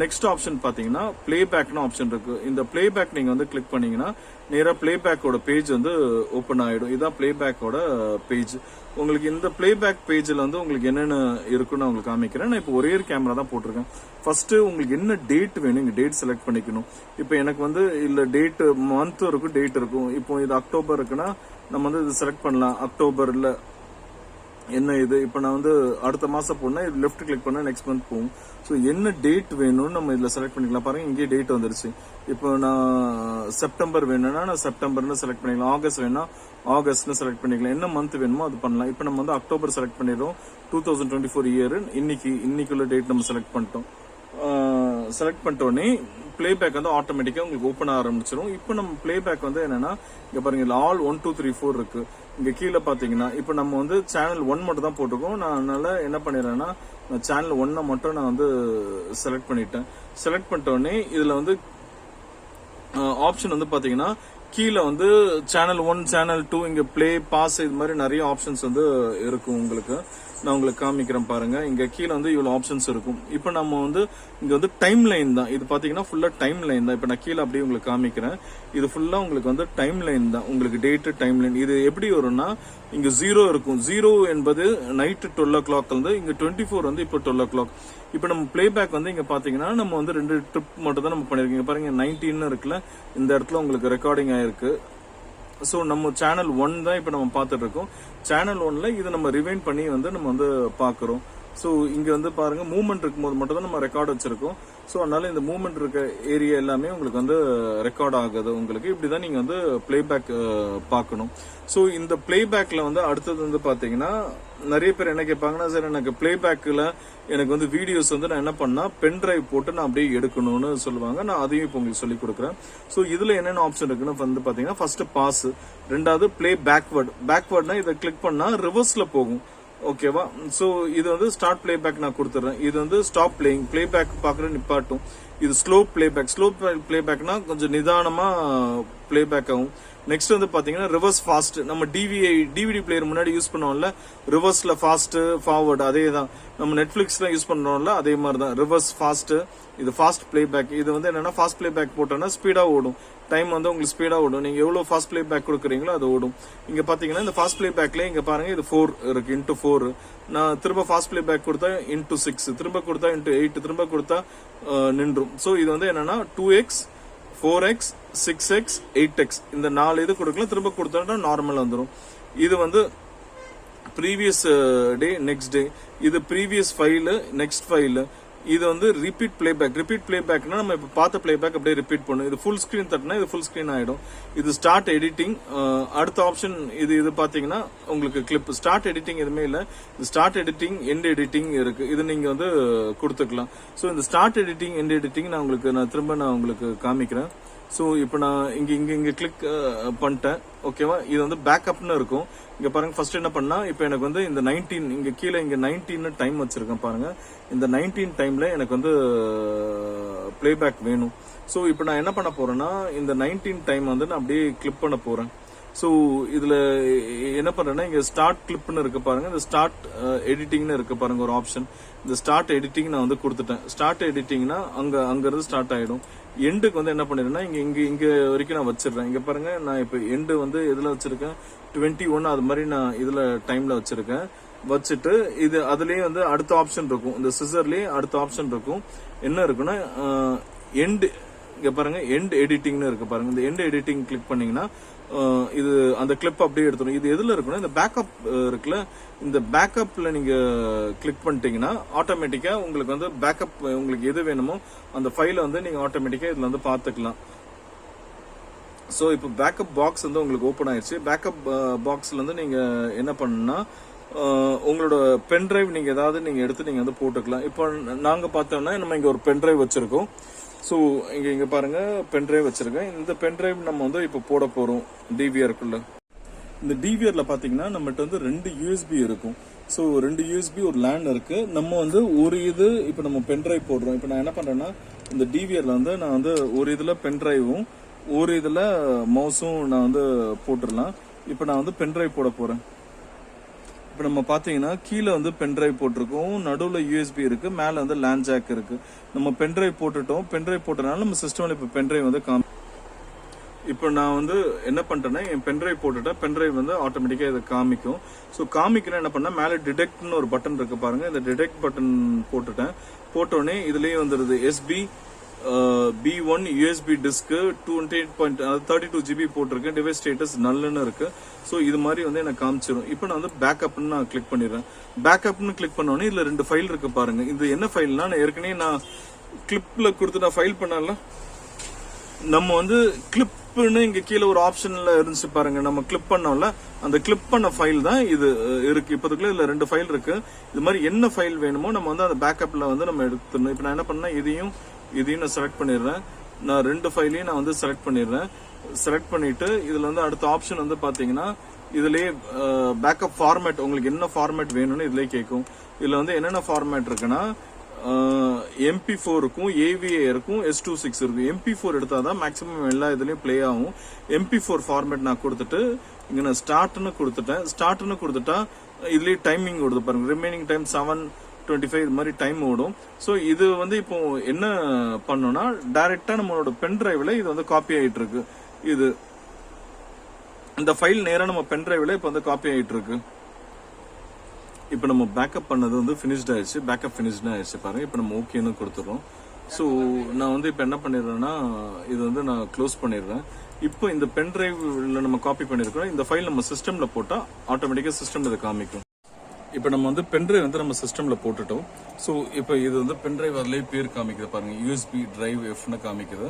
Next option பாத்தீங்கன்னா பிளேபேக்னு option இருக்கு. இந்த பிளேபேக் நீங்க வந்து கிளிக் பண்ணீங்கன்னா நேரா பிளேபேக்கோட பேஜ் வந்து ஓபன் ஆயிடும். இதுதான் பிளேபேக்கோட பேஜ். உங்களுக்கு இந்த பிளேபேக் பேஜ்ல வந்து உங்களுக்கு என்னென்ன இருக்குன்னு நான் உங்களுக்கு காமிக்கிறேன். நான் இப்போ ஒரே ஒரு கேமரா தான் போட்டிருக்கேன். ஃபர்ஸ்ட் உங்களுக்கு என்ன டேட் வேணும், இங்க டேட் செலக்ட் பண்ணிக்கணும். இப்போ எனக்கு வந்து இல்ல டேட் மந்த் இருக்கும், டேட் இருக்கும். இப்போ இது அக்டோபர் இருக்குன்னா நம்ம வந்து இது செலக்ட் பண்ணலாம். அக்டோபர்ல என்ன இது இப்போ நான் வந்து அடுத்த மாசம் போனா இது லெஃப்ட் கிளிக் பண்ணா நெக்ஸ்ட் மந்த் போகும். ஸோ என்ன டேட் வேணும்னு நம்ம இதுல செலக்ட் பண்ணிக்கலாம். பாருங்க இங்கே டேட் வந்துருச்சு. இப்போ நான் செப்டம்பர் வேணும்னா நான் செப்டம்பர்னு செலக்ட் பண்ணிக்கலாம். ஆகஸ்ட் வேணும்னா ஆகஸ்ட்னு செலக்ட் பண்ணிக்கலாம். என்ன மந்த் வேணுமோ அது பண்ணலாம். இப்போ நம்ம வந்து அக்டோபர் செலக்ட் பண்ணிடுறோம். 2024 இயர் இன்னைக்குள்ள டேட் நம்ம செலக்ட் பண்ணிட்டோம். செலக்ட் பண்ணிட்டோடனே பிளேபேக் வந்து ஆட்டோமேட்டிக்கா உங்களுக்கு ஓப்பன் ஆரம்பிச்சிடும். இப்போ நம்ம பிளேபேக் வந்து என்னன்னா இங்க பாருங்க ஆல் 1 2 3 4 இருக்கு. இங்க கீழே பாத்தீங்கன்னா இப்போ நம்ம வந்து சேனல் 1 மட்டும் தான் போட்டிருக்கோம். நான் அதனால என்ன பண்ணிடுறேன்னா சேனல் 1 மட்டும் நான் வந்து செலக்ட் பண்ணிட்டேன். செலக்ட் பண்ணிட்டோடனே இதுல வந்து ஆப்ஷன் வந்து பாத்தீங்கன்னா கீழே வந்து சேனல் 1 சேனல் 2 இங்க பிளே பாஸ் இது மாதிரி நிறைய ஆப்ஷன்ஸ் வந்து இருக்கும். உங்களுக்கு நான் உங்களுக்கு காமிக்கிறேன் பாருங்க. இங்க கீழே வந்து இவ்வளவு ஆப்ஷன்ஸ் இருக்கும். இப்போ நம்ம வந்து இங்க வந்து டைம் லைன் தான். இது பாத்தீங்கன்னா ஃபுல்லா டைம் லைன் தான். இப்போ நான் கீழே அப்படியே உங்களுக்கு காமிக்கிறேன். இது ஃபுல்லா உங்களுக்கு வந்து டைம் லைன் தான். உங்களுக்கு டேட் டைம் லைன் இது எப்படி வரும்னா இங்க 0 இருக்கும். 0 என்பது நைட் 12 o'clock வந்து இங்க 24 வந்து இப்போ 12 o'clock. இப்போ நம்ம பிளேபேக் வந்து இங்க பாத்தீங்கன்னா நம்ம வந்து 2 ட்ரிப் மட்டும் தான் நம்ம பண்ணிருக்கோம். பாருங்க 19 இருக்குல்ல, இந்த இடத்துல உங்களுக்கு ரெக்கார்டிங் ஆயிருக்கு. சோ நம்ம சேனல் 1 தான் இப்ப நம்ம பார்த்துட்டு இருக்கோம். சேனல் 1ல இதை நம்ம ரிவைண்ட் பண்ணி வந்து நம்ம வந்து பாக்குறோம். சோ இங்க வந்து பாருங்க மூவ்மெண்ட் இருக்கும்போது மட்டும் தான் நம்ம ரெக்கார்ட் வச்சிருக்கோம். சோ அதனால இந்த மூவ்மெண்ட் இருக்க ஏரியா எல்லாமே உங்களுக்கு வந்து ரெக்கார்ட் ஆகுது. உங்களுக்கு இப்படிதான் நீங்க வந்து பிளேபேக் பார்க்கணும். சோ இந்த பிளேபேக்ல வந்து அடுத்தது வந்து பாத்தீங்கன்னா நிறைய பேர் என்ன கேட்பாங்கன்னா, சார் எனக்கு பிளேபேக்ல எனக்கு வந்து வீடியோஸ் வந்து நான் என்ன பண்ணா பென் டிரைவ் போட்டு நான் அப்படியே எடுக்கணும்னு சொல்லுவாங்க. நான் அதையும் இப்போ உங்களுக்கு சொல்லி கொடுக்குறேன். சோ இதுல என்னென்ன ஆப்ஷன் இருக்குன்னு வந்து பாத்தீங்கன்னா ஃபர்ஸ்ட் பாஸ், ரெண்டாவது பிளே பேக்வர்ட்னா இதை கிளிக் பண்ணா ரிவர்ஸ்ல போகும். ஓகேவா? சோ இது வந்து ஸ்டார்ட் பிளேபேக் நான் கொடுத்துறேன். இது வந்து ஸ்டாப் பிளேயிங் பிளேபேக் பாக்குற நிப்பாட்டும். இது ஸ்லோ பிளேபேக்னா கொஞ்சம் நிதானமா பிளேபேக் ஆகும். நெக்ஸ்ட் வந்து பாத்தீங்கன்னா ரிவர்ஸ் ஃபாஸ்ட். நம்ம டிவிடி பிளேயர் முன்னாடி யூஸ் பண்ணுவோம்ல, ரிவர்ஸ்ல ஃபாஸ்ட் ஃபார்வர்ட் அதே தான். நம்ம நெட்ஃபிளிக்ஸ்ல யூஸ் பண்றோம்ல அதே மாதிரி தான். ரிவர்ஸ் ஃபாஸ்ட், இது ஃபாஸ்ட் பிளேபேக். இது வந்து என்னன்னா ஃபாஸ்ட் பிளேபேக் போட்டோம்னா ஸ்பீடா ஓடும். டைம் வந்து உங்களுக்கு ஸ்பீடா ஓடும். நீங்க எவ்வளவு ஃபாஸ்ட் பிளேபேக் கொடுக்குறீங்களோ அது ஓடும். இங்க பாத்தீங்கன்னா இந்த ஃபாஸ்ட் பிளேபேக்ல இங்க பாருங்க இது 4 இருக்கு, இன்டூ 4. நான் திரும்ப ஃபாஸ்ட் பிளேபேக் கொடுத்தா இன்டூ 6, திரும்ப கொடுத்தா இன்டூ 8, திரும்ப கொடுத்தா நின்றும். சோ இது வந்து என்னன்னா 2x 4x 6x 8x இந்த 4 இது கொடுக்கலாம். திரும்ப கொடுத்தா நார்மல் வந்துடும். இது வந்து ப்ரீவியஸ் டே நெக்ஸ்ட் டே, இது ப்ரீவியஸ் ஃபைல் நெக்ஸ்ட் ஃபைல். இது வந்து ரிப்பீட் பிளேபேக்னா நம்ம இப்ப பார்த்த பிளேபேக் அப்படியே ரிப்பீட் பண்ணும். இது ஃபுல் ஸ்கிரீன் தட்டினா இது ஃபுல் ஸ்கிரீன் ஆயிடும். இது ஸ்டார்ட் எடிட்டிங். அடுத்த ஆப்ஷன் இது பாத்தீங்கன்னா உங்களுக்கு கிளிப். ஸ்டார்ட் எடிட்டிங் எதுவுமே இல்ல. இது ஸ்டார்ட் எடிட்டிங் எண்ட் எடிட்டிங் இருக்கு. இது நீங்க வந்து கொடுத்துக்கலாம். சோ இந்த ஸ்டார்ட் எடிட்டிங் எண்ட் எடிட்டிங் நான் திரும்ப உங்களுக்கு காமிக்கிறேன். சோ இப்போ நான் இங்க கிளிக் பண்ணிட்டேன். ஓகேவா? இது வந்து பேக்கப்னு இருக்கும். இங்க பாருங்க ஃபர்ஸ்ட் என்ன பண்ணா இப்போ எனக்கு வந்து இந்த 19 இங்க கீழே இங்க 19 டைம் வச்சிருக்கேன் பாருங்க. இந்த 19 டைம்ல எனக்கு வந்து பிளேபேக் வேணும். சோ இப்போ நான் என்ன பண்ண போறேன்னா இந்த 19 டைம் வந்து நான் அப்படியே கிளிப் பண்ண போறேன். சோ இதுல என்ன பண்றேன்னா இங்க ஸ்டார்ட் கிளிப்னு இருக்கு பாருங்க. இந்த ஸ்டார்ட் எடிட்டிங்னு இருக்கு பாருங்க ஒரு ஆப்ஷன். இந்த ஸ்டார்ட் எடிட்டிங் நான் வந்து கொடுத்துட்டேன். ஸ்டார்ட் எடிட்டிங்னா அங்க இருந்து ஸ்டார்ட் ஆயிடும். எண்டுக்கு வந்து என்ன பண்ணிடுறேன்னா இங்க வரைக்கும் நான் வச்சிடுறேன். இங்க பாருங்க நான் இப்ப எண்டு வந்து எதுல வச்சிருக்கேன் 21 அது மாதிரி நான் இதுல டைம்ல வச்சிருக்கேன். வச்சுட்டு இது அதுலயே வந்து அடுத்த ஆப்ஷன் இருக்கும். இந்த சிசர்லயே அடுத்த ஆப்ஷன் இருக்கும். என்ன இருக்குன்னா எண்ட். இங்க பாருங்க எண்ட் எடிட்டிங்னு இருக்கு பாருங்க. இந்த எண்ட் எடிட்டிங் கிளிக் பண்ணீங்கன்னா இது அந்த கிளிப் அப்படியே எடுத்துரும். இது எதுல இருக்குன்னா இந்த பேக்கப் இருக்குல்ல, இந்த பேக்கப்ல நீங்க கிளிக் பண்ணிட்டீங்கன்னா ஆட்டோமேட்டிக்கா உங்களுக்கு வந்து பேக்கப் உங்களுக்கு எது வேணுமோ அந்த ஃபைலை வந்து நீங்க ஆட்டோமேட்டிக்கா இதுல வந்து பாத்துக்கலாம். சோ இப்போ பேக்கப் பாக்ஸ் வந்து உங்களுக்கு ஓபன் ஆயிடுச்சு. பேக்கப் பாக்ஸ்ல இருந்து நீங்க என்ன பண்ணணும்னா உங்களோட பென் டிரைவ் நீங்க ஏதாவது நீங்க எடுத்து நீங்க வந்து போட்டுக்கலாம். இப்போ நாங்க பார்த்தோம்னா நம்ம இங்க ஒரு பென் டிரைவ் வச்சிருக்கோம். சோ இங்க பாருங்க பென் டிரைவ் வச்சிருக்கேன். இந்த பென் டிரைவ் நம்ம வந்து இப்போ போட போறோம் டிவிஆருக்குள்ள. இந்த டிவிஆர்ல பாத்தீங்கன்னா நம்மகிட்ட வந்து 2 யூஎஸ்பி இருக்கும். சோ 2 யூஎஸ்பி ஒரு லேன் இருக்கு. நம்ம வந்து ஒரு இது இப்போ நம்ம பென் டிரைவ் போடுறோம். இப்போ நான் என்ன பண்றேன்னா இந்த டிவிஆர்ல வந்து நான் வந்து ஒரு இதுல பென் டிரைவும் ஒரு இதுல மவுஸும் நான் வந்து போட்டுடலாம். இப்போ நான் வந்து பென் டிரைவ் போட போறேன். இப்போ நம்ம பார்த்தீங்கன்னா கீழே வந்து பென்ட்ரைவ் போட்டிருக்கோம், நடுவில் யூஎஸ்பி இருக்கு, மேலே வந்து லேண்ட் ஜாக் இருக்கு. நம்ம பென்ட்ரைவ் போட்டுட்டோம். பென்ட்ரைவ் போட்டனால நம்ம சிஸ்டம்ல இப்போ பென்ட்ரைவ் வந்து இப்போ நான் வந்து என்ன பண்ணிட்டேன்னா என் பென்ட்ரைவ் போட்டுட்டேன். பென்ட்ரைவ் வந்து ஆட்டோமேட்டிக்காக இதை காமிக்கும். ஸோ காமிக்கிறேன் என்ன பண்ணேன், மேலே டிடெக்ட்னு ஒரு பட்டன் இருக்கு பாருங்க. இந்த டிடெக்ட் பட்டன் போட்டுட்டேன். போட்டோடனே இதுலயே வந்துடுது SP B1 USB disk 32 GB போட்டிருக்கேன். டிவைஸ் ஸ்டேட்டஸ் நல்லுன்னு இருக்கு. ஸோ இது மாதிரி வந்து எனக்கு காமிச்சிடும். இப்போ நான் வந்து பேக்கப்னு நான் கிளிக் பண்ணிடுறேன். பேக்கப்னு கிளிக் பண்ணோடனே இதுல 2 ஃபைல் இருக்கு பாருங்க. இது என்ன ஃபைல்னா, நான் ஏற்கனவே நான் கிளிப்ல கொடுத்து நான் ஃபைல் பண்ணல. நம்ம வந்து கிளிப்னு இங்க கீழே ஒரு ஆப்ஷன்ல இருந்துச்சு பாருங்க, நம்ம கிளிப் பண்ணோம்ல, அந்த கிளிப் பண்ண ஃபைல் தான் இது இருக்கு. இப்போதுக்குள்ள இதுல 2 ஃபைல் இருக்கு. இது மாதிரி என்ன ஃபைல் வேணுமோ நம்ம வந்து அந்த பேக்கப்ல வந்து நம்ம எடுத்துடணும். இப்போ நான் என்ன பண்ணா, இதையும் நான் செலக்ட் பண்ணிடுறேன். நான் 2 ஃபைலையும் நான் வந்து செலக்ட் பண்ணிடுறேன். செலக்ட் பண்ணிட்டு இதுல வந்து அடுத்த ஆப்ஷன் வந்து பாத்தீங்கன்னா இதுலயே பேக்கப் ஃபார்மேட், உங்களுக்கு என்ன ஃபார்மேட் வேணும்னு இதுலயே கேட்கும். இதுல வந்து என்னென்ன ஃபார்மேட் இருக்குன்னா MP4 இருக்கும், AVA இருக்கும், S26 இருக்கும். MP4 எடுத்தாதான் மேக்ஸிமம் எல்லா இதுலயும் பிளே ஆகும். MP4 ஃபார்மேட் நான் கொடுத்துட்டு இங்க நான் ஸ்டார்ட்னு கொடுத்துட்டேன். ஸ்டார்ட்னு கொடுத்துட்டா இதுலயே டைமிங் கொடுத்து பாருங்க, ரிமைனிங் டைம் 7:25 இது மாதிரி டைம் ஓடும். ஸோ இது வந்து இப்போ என்ன பண்ணோம்னா, டைரக்டா நம்மளோட பென் டிரைவ்ல இது வந்து காப்பி ஆயிட்டு இருக்கு. இது இந்த ஃபைல் நேரா நம்ம பென் டிரைவ்ல இப்போ வந்து காப்பி ஆயிட்டு இருக்கு. இப்போ நம்ம பேக்கப் பண்ணது வந்து ஃபினிஷ்ட் ஆயிடுச்சு. பேக்கப் ஃபினிஷ்ட் ஆயிடுச்சு பாருங்க. இப்போ நம்ம ஓகேன்னு கொடுத்துறோம். ஸோ நான் வந்து இப்போ என்ன பண்ணிடுறேன்னா, இது வந்து நான் க்ளோஸ் பண்ணிடுறேன். இப்போ இந்த பென் டிரைவ்ல நம்ம காப்பி பண்ணிருக்கோம். இந்த ஃபைல் நம்ம சிஸ்டம்ல போட்டா ஆட்டோமேட்டிக்கா சிஸ்டம்ல இதை காமிக்கும். இப்போ நம்ம வந்து பென் டிரைவ் வந்து நம்ம சிஸ்டம்ல போட்டுட்டோம். ஸோ இப்போ இது வந்து பென் டிரைவ் அதுலேயே பேர் காமிக்குது பாருங்க, USB டிரைவ் Fன்னு காமிக்குது.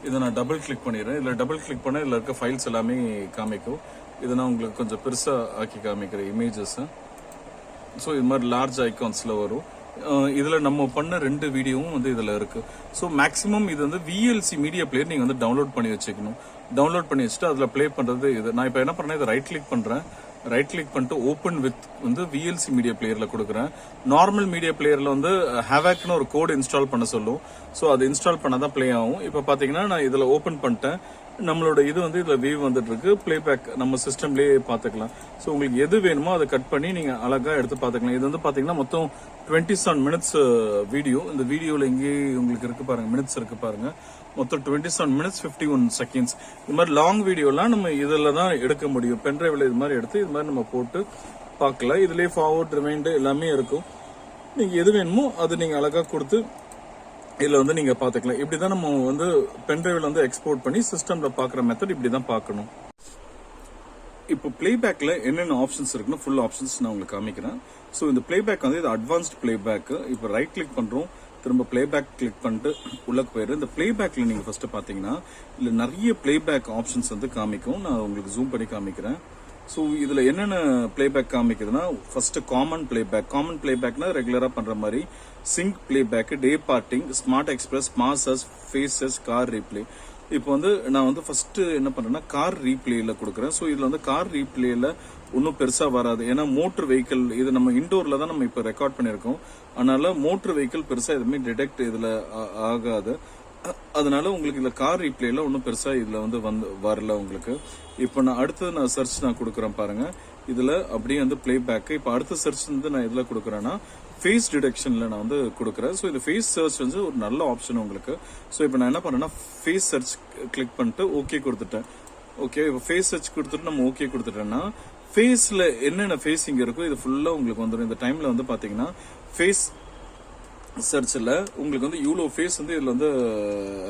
இதை நான் டபுள் கிளிக் பண்ணிடுறேன். இதில் டபுள் கிளிக் பண்ண இதில் இருக்க ஃபைல்ஸ் எல்லாமே காமிக்கும். இதை நான் உங்களுக்கு கொஞ்சம் பெருசா ஆக்கி காமிக்கிறேன் இமேஜஸ். ஸோ இது மாதிரி லார்ஜ் ஐகான்ஸ்ல வரும். இதுல நம்ம பண்ண 2 வீடியோவும் வந்து இதுல இருக்கு. ஸோ மேக்ஸிமம் இது வந்து VLC மீடியா பிளேயர் நீங்க வந்து டவுன்லோட் பண்ணி வச்சுக்கணும். டவுன்லோட் பண்ணி வச்சுட்டு அதுல பிளே பண்றது இது. நான் இப்போ என்ன பண்ணேன், இதை ரைட் கிளிக் பண்றேன். ரைட் கிளிக் பண்ணிட்டு ஓப்பன் வித் வந்து VLC மீடியா பிளேயர்ல கொடுக்குறேன். நார்மல் மீடியா பிளேயர்ல வந்து ஹேவாக்னு ஒரு கோட் இன்ஸ்டால் பண்ண சொல்லும். ஸோ அது இன்ஸ்டால் பண்ணாதான் பிளே ஆகும். இப்போ பாத்தீங்கன்னா நான் இதுல ஓப்பன் பண்ணிட்டேன். நம்மளோட இது வந்து இதுல வியூ வந்துட்டு இருக்கு. பிளேபேக் நம்ம சிஸ்டம்லயே பாத்துக்கலாம். ஸோ உங்களுக்கு எது வேணுமோ அதை கட் பண்ணி நீங்க அழகா எடுத்து பாத்துக்கலாம். இது வந்து பாத்தீங்கன்னா மொத்தம் 27 மினிட்ஸ் வீடியோ. இந்த வீடியோல இங்கே உங்களுக்கு இருக்கு பாருங்க, மினிட்ஸ் இருக்கு பாருங்க. மொத்தம் 27 மினிட்ஸ் 51 செகண்ட்ஸ். இது மாதிரி லாங் வீடியோலாம் நம்ம இதுல தான் எடுக்க முடியும். பென்ட்ரைவ்ல இது மாதிரி எடுத்து இது மாதிரி நம்ம போட்டு பார்க்கலாம். இதுலயே ஃபார்வர்ட் ரிமைண்ட் எல்லாமே இருக்கும். நீங்க எது வேணுமோ அது நீங்க அழகா கொடுத்து இதுல வந்து நீங்க பாத்துக்கலாம். இப்படிதான் நம்ம வந்து பென்ட்ரைவ்ல வந்து எக்ஸ்போர்ட் பண்ணி சிஸ்டம்ல பாக்குற மெத்தட் இப்படிதான் பார்க்கணும். இப்போ பிளேபேக்ல என்னென்ன ஆப்ஷன்ஸ் இருக்குன்னு ஃபுல் ஆப்ஷன்ஸ் நான் உங்களுக்கு காமிக்கிறேன். ஸோ இந்த பிளேபேக் வந்து இது அட்வான்ஸ்ட் பிளேபேக். இப்போ ரைட் கிளிக் பண்றோம், திரும்ப பிளேபேக் கிளிக் பண்ணிட்டு உள்ள போயிரு. இந்த பிளேபேக்ல நீங்க ஃபர்ஸ்ட் பாத்தீங்கன்னா இதுல நிறைய பிளேபேக் ஆப்ஷன்ஸ் வந்து காமிக்கும். நான் உங்களுக்கு ஜூம் பண்ணி காமிக்கிறேன். ஸோ இதுல என்னென்ன பிளேபேக் காமிக்குதுன்னா, ஃபர்ஸ்ட் காமன் பிளேபேக். காமன் பிளேபேக்னா ரெகுலரா பண்ற மாதிரி sync playback, day parting, smart express, masks, faces, car replay. இப்போ வந்து நான் வந்து ஃபர்ஸ்ட் என்ன பண்றேன்னா கார் ரீப்ளேல கொடுக்குறேன். ஸோ இதுல வந்து கார் ரீப்ளேல ஒன்றும் பெருசா வராது. ஏன்னா மோட்டர் வெஹிக்கிள் இது நம்ம இன்டோர்ல தான் நம்ம இப்போ ரெக்கார்ட் பண்ணிருக்கோம். அதனால மோட்டர் வெஹிக்கிள் பெருசா எதுவுமே டிடெக்ட் இதுல ஆகாது. அதனால உங்களுக்கு இதுல கார் ரீப்ளேல ஒன்றும் பெருசா இதுல வந்து வரல உங்களுக்கு. இப்போ நான் அடுத்தது நான் சர்ச் நான் கொடுக்குறேன் பாருங்க. இதுல அப்படியே வந்து பிளே பேக். இப்போ அடுத்த சர்ச் வந்து நான் இதுல கொடுக்குறேன்னா ஃபேஸ் டிடெக்ஷன்ல நான் வந்து கொடுக்குறேன். ஸோ இந்த ஃபேஸ் சர்ச் வந்து ஒரு நல்ல ஆப்ஷன் உங்களுக்கு. ஸோ இப்போ நான் என்ன பண்ணேன்னா ஃபேஸ் சர்ச் கிளிக் பண்ணிட்டு ஓகே கொடுத்துட்டேன். ஓகே, இப்போ ஃபேஸ் சர்ச் கொடுத்துட்டு நம்ம ஓகே கொடுத்துட்டேன்னா ஃபேஸ்ல என்னென்ன ஃபேஸ் இங்க இருக்கோ இது ஃபுல்லா உங்களுக்கு வந்துடும். இந்த டைம்ல வந்து பாத்தீங்கன்னா ஃபேஸ் சர்ச்ல உங்களுக்கு வந்து இவ்வளோ ஃபேஸ் வந்து இதுல வந்து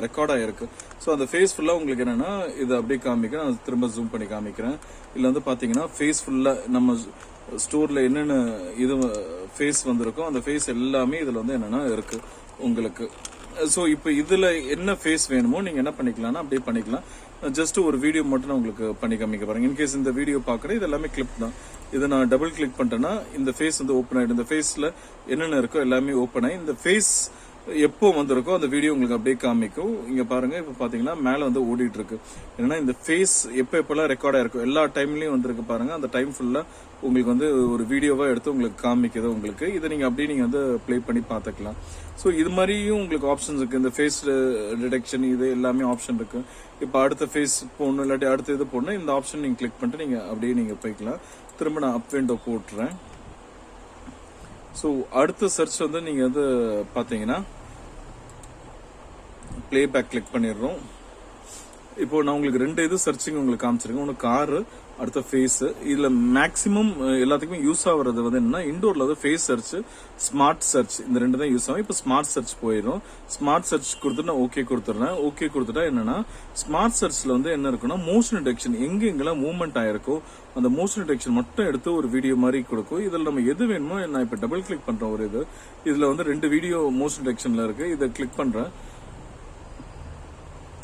ரெக்கார்ட் ஆயிருக்கு. ஸோ அந்த ஃபேஸ் ஃபுல்லா உங்களுக்கு என்னன்னா இது அப்படியே காமிக்கிறேன். நான் திரும்ப ஜூம் பண்ணி காமிக்கிறேன். இதுல வந்து பாத்தீங்கன்னா ஃபேஸ் ஃபுல்லா நம்ம ஸ்டோர்ல என்னென்ன இது ஃபேஸ் வந்திருக்கோ அந்த ஃபேஸ் எல்லாமே இதுல வந்து என்னன்னா இருக்கு உங்களுக்கு. ஸோ இப்போ இதுல என்ன ஃபேஸ் வேணுமோ நீங்க என்ன பண்ணிக்கலாம்னா அப்படியே பண்ணிக்கலாம். ஜஸ்ட் ஒரு வீடியோ மட்டும் நான் உங்களுக்கு பண்ணி காமிக்க பாருங்க. இன்கேஸ் இந்த வீடியோ பாக்குறேன், இது எல்லாமே கிளிப் தான். இதை நான் டபுள் கிளிக் பண்ணிட்டேன்னா இந்த ஃபேஸ் வந்து ஓப்பன் ஆயிடும். இந்த ஃபேஸ்ல என்னென்ன இருக்கோ எல்லாமே ஓப்பன் ஆகி இந்த ஃபேஸ் எப்போ வந்திருக்கோ அந்த வீடியோ உங்களுக்கு அப்படியே காமிக்கும். இங்க பாருங்க, இப்ப பாத்தீங்கன்னா மேல வந்து ஓடிட்டு இருக்கு. ஏன்னா இந்த ஃபேஸ் எப்பெல்லாம் ரெக்கார்ட் ஆயிருக்கும் எல்லா டைம்லயும் வந்திருக்கு பாருங்க. அந்த டைம் ஃபுல்லா உங்களுக்கு வந்து ஒரு வீடியோவா எடுத்து உங்களுக்கு காமிக்குது உங்களுக்கு. இதை நீங்க அப்படியே நீங்க வந்து பிளே பண்ணி பாத்துக்கலாம். ஸோ இது மாதிரியும் உங்களுக்கு ஆப்ஷன்ஸ் இருக்கு. இந்த ஃபேஸ் டிடெக்ஷன் இது எல்லாமே ஆப்ஷன் இருக்கு. இப்போ அடுத்த ஃபேஸ் போடணும் இல்லாட்டி அடுத்த இது போடணும், இந்த ஆப்ஷன் நீங்க கிளிக் பண்ணிட்டு நீங்க அப்படியே நீங்க போய்க்கலாம். திரும்ப நான் அப் விண்டோ போட்டுறேன். ஸோ அடுத்த சர்ச் வந்து நீங்க வந்து பாத்தீங்கன்னா பிளேபேக் கிளிக் பண்ணிடுறோம். இப்போ நான் உங்களுக்கு 2 இது சர்ச்சிங் உங்களுக்கு காமிச்சிருக்கேன். ஒன்று காரு, அடுத்த ஃபேஸ். இதுல மேக்சிமம் எல்லாத்துக்குமே யூஸ் ஆகுறது வந்து என்னன்னா இண்டோர்ல வந்து ஃபேஸ் சர்ச், ஸ்மார்ட் சர்ச், இந்த 2 தான் யூஸ் ஆகும். இப்போ ஸ்மார்ட் சர்ச் போயிடும். ஸ்மார்ட் சர்ச் கொடுத்துட்டு நான் ஓகே கொடுத்துறேன். ஓகே கொடுத்துட்டா என்னன்னா ஸ்மார்ட் சர்ச்ல வந்து என்ன இருக்குன்னா மோஷன் டிடெக்ஷன், எங்கெங்கெல்லாம் மூவ்மெண்ட் ஆயிருக்கோ அந்த மோஷன் டிடெக்ஷன் மட்டும் எடுத்து ஒரு வீடியோ மாதிரி கொடுக்கும். இதுல நம்ம எது வேணுமோ நான் இப்ப டபுள் கிளிக் பண்றேன் ஒரு இது. இதுல வந்து 2 வீடியோ மோஷன் டிடெக்ஷன்ல இருக்கு. இதை கிளிக் பண்றேன்.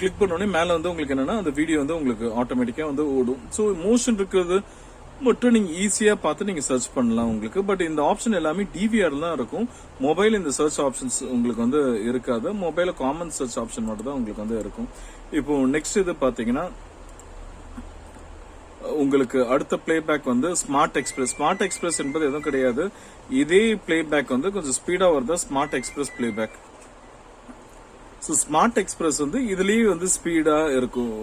கிளிக் பண்ணோடனே மேல வந்து உங்களுக்கு என்னன்னா அந்த வீடியோ வந்து உங்களுக்கு ஆட்டோமேட்டிக்கா வந்து ஓடும். ஸோ மோஷன் இருக்கிறது மட்டும் நீங்க ஈஸியா பார்த்து நீங்க சர்ச் பண்ணலாம் உங்களுக்கு. பட் இந்த ஆப்ஷன் எல்லாமே டிவிஆர் தான் இருக்கும். மொபைல் இந்த சர்ச் ஆப்ஷன்ஸ் உங்களுக்கு வந்து இருக்காது. மொபைல காமன் சர்ச் ஆப்ஷன் மட்டும் தான் உங்களுக்கு வந்து இருக்கும். இப்போ நெக்ஸ்ட் இது பாத்தீங்கன்னா உங்களுக்கு அடுத்த பிளேபேக் வந்து ஸ்மார்ட் எக்ஸ்பிரஸ். ஸ்மார்ட் எக்ஸ்பிரஸ் என்பது எதுவும் கிடையாது. இதே பிளேபேக் வந்து கொஞ்சம் ஸ்பீடா வருது smart express playback. So smart express வந்து இதுலயே வந்து ஸ்பீடா இருக்கும்.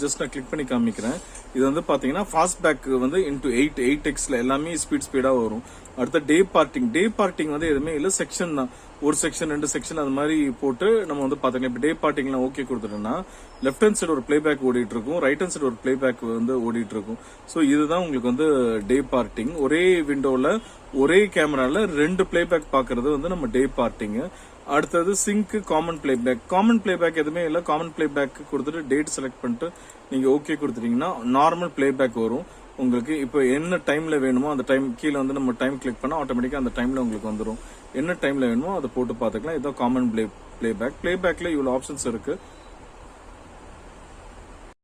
ஜஸ்ட் நான் கிளிக் பண்ணி காமிக்கிறேன். இது வந்து பாத்தீங்கன்னா ஃபாஸ்ட் பேக் வந்து இன்டூ 8x எல்லாமே ஸ்பீடா வரும். அடுத்த டே பார்ட்டிங் வந்து எதுவுமே இல்ல, செக்ஷன் தான். ஒரு செக்ஷன் 2 செக்ஷன் அது மாதிரி போட்டு நம்ம வந்து பாத்தீங்கன்னா இப்ப டே பார்ட்டிங்லாம் ஓகே கொடுத்துட்டோம்னா லெஃப்ட் ஹேண்ட் சைடு ஒரு பிளேபேக் ஓடிட்டு இருக்கும், ரைட் ஹேண்ட் சைடு ஒரு பிளேபேக் வந்து ஓடிட்டு இருக்கும். ஸோ இதுதான் உங்களுக்கு வந்து டே பார்ட்டிங். ஒரே விண்டோல ஒரே கேமரால 2 பிளேபேக் பாக்குறது வந்து நம்ம டே பார்ட்டிங். அடுத்தது சிங்க் காமன் பிளேபேக் எதுவுமே இல்ல. காமன் பிளேபேக் கொடுத்துட்டு டேட் செலக்ட் பண்ணிட்டு நீங்க ஓகே கொடுத்துட்டீங்கன்னா நார்மல் பிளேபேக் வரும் உங்களுக்கு. இப்போ என்ன டைம்ல வேணுமோ அந்த டைம் கீழே வந்து நம்ம டைம் கிளிக் பண்ணா ஆட்டோமேட்டிக்கா அந்த டைம்ல உங்களுக்கு வந்துடும். என்ன டைம்ல வேணுமோ அதை போட்டு பாத்துக்கலாம். இதான் காமன் பிளேபேக்ல இவ்வளவு ஆப்ஷன்ஸ் இருக்கு.